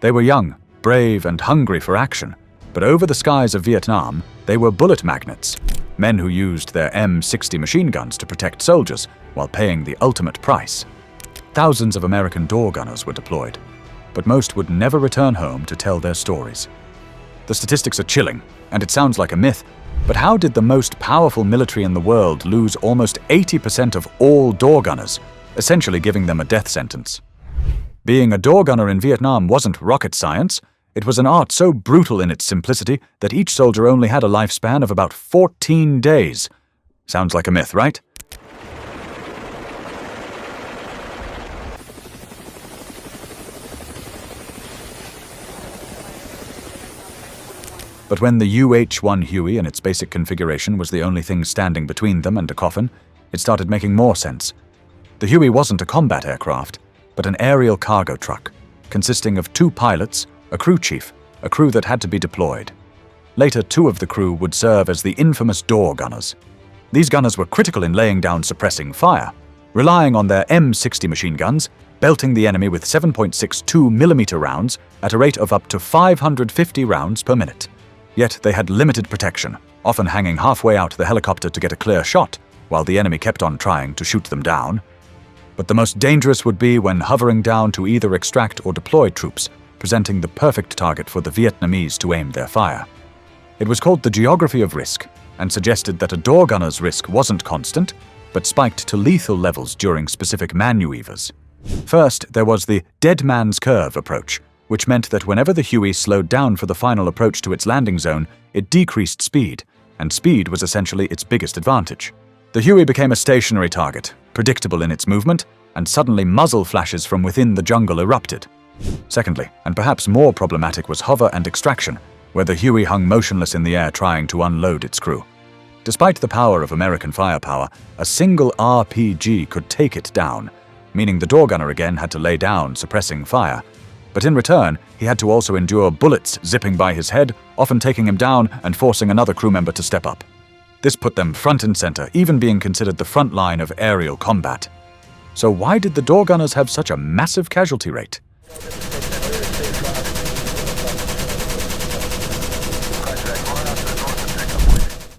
They were young, brave, and hungry for action, but over the skies of Vietnam, they were bullet magnets, men who used their M60 machine guns to protect soldiers while paying the ultimate price. Thousands of American door gunners were deployed, but most would never return home to tell their stories. The statistics are chilling, and it sounds like a myth, but how did the most powerful military in the world lose almost 80% of all door gunners, essentially giving them a death sentence? Being a door gunner in Vietnam wasn't rocket science. It was an art so brutal in its simplicity that each soldier only had a lifespan of about 14 days. Sounds like a myth, right? But when the UH-1 Huey in its basic configuration was the only thing standing between them and a coffin, it started making more sense. The Huey wasn't a combat aircraft, but an aerial cargo truck, consisting of 2 pilots, a crew chief, a crew that had to be deployed. Later, 2 of the crew would serve as the infamous door gunners. These gunners were critical in laying down suppressing fire, relying on their M60 machine guns, belting the enemy with 7.62mm rounds at a rate of up to 550 rounds per minute. Yet they had limited protection, often hanging halfway out the helicopter to get a clear shot, while the enemy kept on trying to shoot them down. But the most dangerous would be when hovering down to either extract or deploy troops, presenting the perfect target for the Vietnamese to aim their fire. It was called the geography of risk, and suggested that a door gunner's risk wasn't constant, but spiked to lethal levels during specific maneuvers. First, there was the dead man's curve approach, which meant that whenever the Huey slowed down for the final approach to its landing zone, it decreased speed, and speed was essentially its biggest advantage. The Huey became a stationary target, predictable in its movement, and suddenly muzzle flashes from within the jungle erupted. Secondly, and perhaps more problematic, was hover and extraction, where the Huey hung motionless in the air trying to unload its crew. Despite the power of American firepower, a single RPG could take it down, meaning the door gunner again had to lay down suppressing fire. But in return, he had to also endure bullets zipping by his head, often taking him down and forcing another crew member to step up. This put them front and center, even being considered the front line of aerial combat. So why did the door gunners have such a massive casualty rate?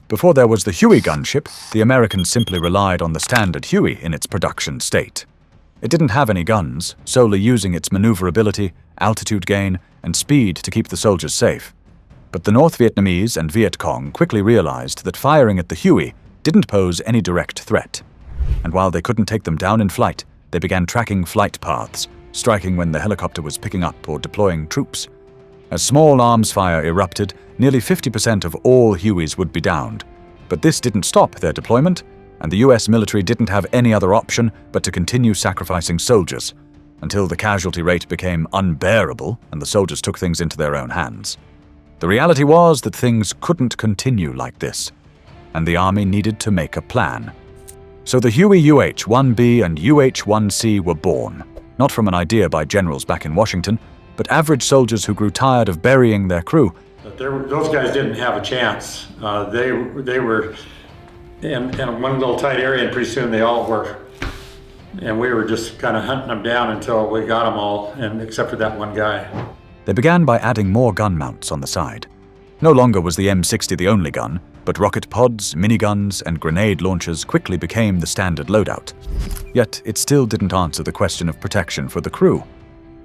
Before there was the Huey gunship, the Americans simply relied on the standard Huey in its production state. It didn't have any guns, solely using its maneuverability, altitude gain, and speed to keep the soldiers safe. But the North Vietnamese and Viet Cong quickly realized that firing at the Huey didn't pose any direct threat. And while they couldn't take them down in flight, they began tracking flight paths, striking when the helicopter was picking up or deploying troops. As small arms fire erupted, nearly 50% of all Hueys would be downed. But this didn't stop their deployment, and the US military didn't have any other option but to continue sacrificing soldiers, until the casualty rate became unbearable and the soldiers took things into their own hands. The reality was that things couldn't continue like this, and the army needed to make a plan. So the Huey UH-1B and UH-1C were born, not from an idea by generals back in Washington, but average soldiers who grew tired of burying their crew. Those guys didn't have a chance. They were in one little tight area, and pretty soon they all were. And we were just kind of hunting them down until we got them all, and except for that one guy. They began by adding more gun mounts on the side. No longer was the M60 the only gun, but rocket pods, miniguns, and grenade launchers quickly became the standard loadout. Yet it still didn't answer the question of protection for the crew.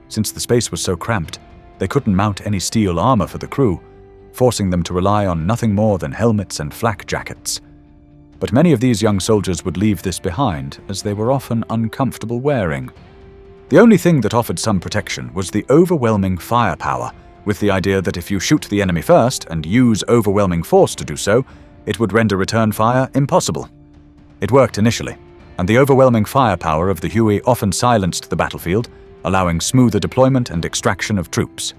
Since the space was so cramped, they couldn't mount any steel armor for the crew, forcing them to rely on nothing more than helmets and flak jackets. But many of these young soldiers would leave this behind, as they were often uncomfortable wearing. The only thing that offered some protection was the overwhelming firepower, with the idea that if you shoot the enemy first and use overwhelming force to do so, it would render return fire impossible. It worked initially, and the overwhelming firepower of the Huey often silenced the battlefield, allowing smoother deployment and extraction of troops.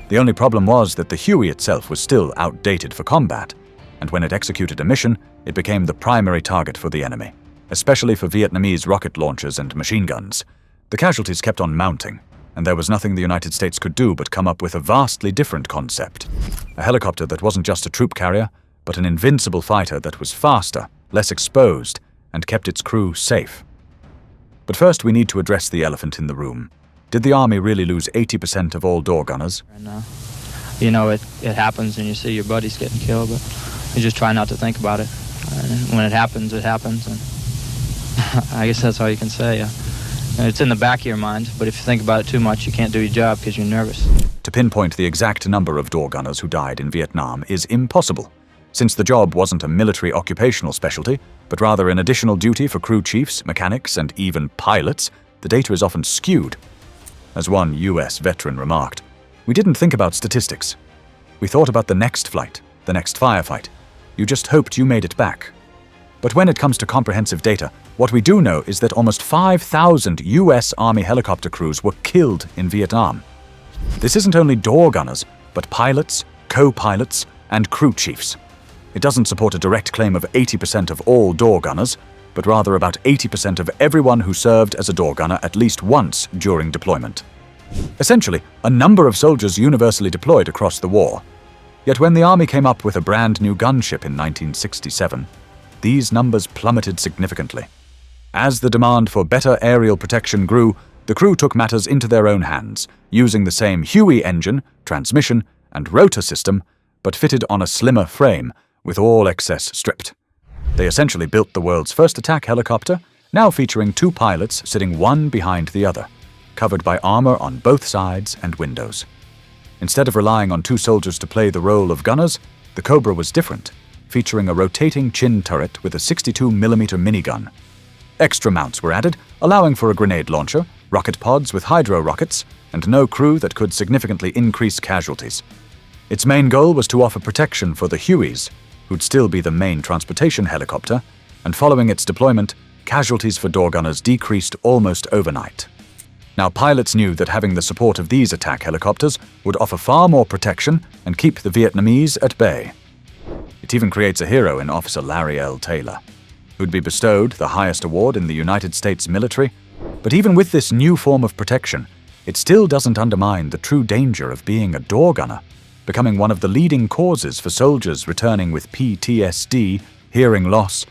The only problem was that the Huey itself was still outdated for combat, and when it executed a mission, it became the primary target for the enemy, especially for Vietnamese rocket launchers and machine guns. The casualties kept on mounting, and there was nothing the United States could do but come up with a vastly different concept. A helicopter that wasn't just a troop carrier, but an invincible fighter that was faster, less exposed, and kept its crew safe. But first we need to address the elephant in the room. Did the Army really lose 80% of all door gunners? And, it happens and you see your buddies getting killed, but you just try not to think about it. And when it happens, it happens. And I guess that's all you can say. It's in the back of your mind, but if you think about it too much, you can't do your job because you're nervous. To pinpoint the exact number of door gunners who died in Vietnam is impossible, since the job wasn't a military occupational specialty, but rather an additional duty for crew chiefs, mechanics, and even pilots. The data is often skewed. As one US veteran remarked, "We didn't think about statistics. We thought about the next flight, the next firefight. You just hoped you made it back." But when it comes to comprehensive data, what we do know is that almost 5,000 US Army helicopter crews were killed in Vietnam. This isn't only door gunners, but pilots, co-pilots, and crew chiefs. It doesn't support a direct claim of 80% of all door gunners, but rather about 80% of everyone who served as a door gunner at least once during deployment. Essentially, a number of soldiers universally deployed across the war. Yet when the Army came up with a brand new gunship in 1967, these numbers plummeted significantly. As the demand for better aerial protection grew, the crew took matters into their own hands, using the same Huey engine, transmission, and rotor system, but fitted on a slimmer frame, with all excess stripped. They essentially built the world's first attack helicopter, now featuring 2 pilots sitting one behind the other, covered by armor on both sides and windows. Instead of relying on 2 soldiers to play the role of gunners, the Cobra was different, featuring a rotating chin turret with a 62mm minigun. Extra mounts were added, allowing for a grenade launcher, rocket pods with hydro rockets, and no crew that could significantly increase casualties. Its main goal was to offer protection for the Hueys, who'd still be the main transportation helicopter, and following its deployment, casualties for door gunners decreased almost overnight. Now, pilots knew that having the support of these attack helicopters would offer far more protection and keep the Vietnamese at bay. It even creates a hero in Officer Larry L. Taylor, who'd be bestowed the highest award in the United States military. But even with this new form of protection, it still doesn't undermine the true danger of being a door gunner, becoming one of the leading causes for soldiers returning with PTSD, hearing loss,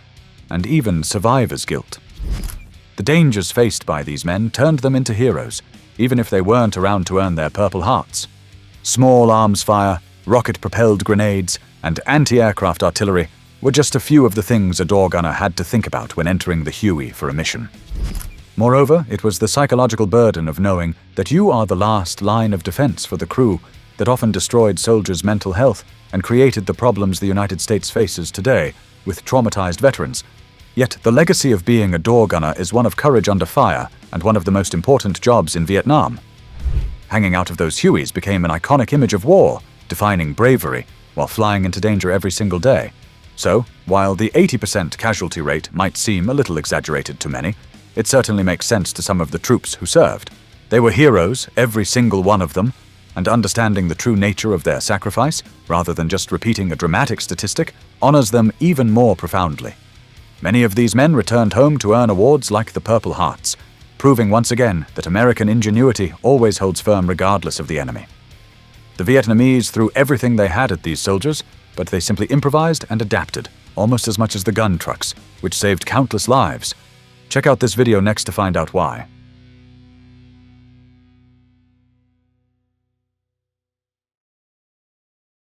and even survivor's guilt. The dangers faced by these men turned them into heroes, even if they weren't around to earn their Purple Hearts. Small arms fire, rocket-propelled grenades, and anti-aircraft artillery were just a few of the things a door gunner had to think about when entering the Huey for a mission. Moreover, it was the psychological burden of knowing that you are the last line of defense for the crew that often destroyed soldiers' mental health and created the problems the United States faces today with traumatized veterans. Yet the legacy of being a door gunner is one of courage under fire and one of the most important jobs in Vietnam. Hanging out of those Hueys became an iconic image of war, defining bravery while flying into danger every single day. So, while the 80% casualty rate might seem a little exaggerated to many, it certainly makes sense to some of the troops who served. They were heroes, every single one of them, and understanding the true nature of their sacrifice, rather than just repeating a dramatic statistic, honors them even more profoundly. Many of these men returned home to earn awards like the Purple Hearts, proving once again that American ingenuity always holds firm regardless of the enemy. The Vietnamese threw everything they had at these soldiers, but they simply improvised and adapted, almost as much as the gun trucks, which saved countless lives. Check out this video next to find out why.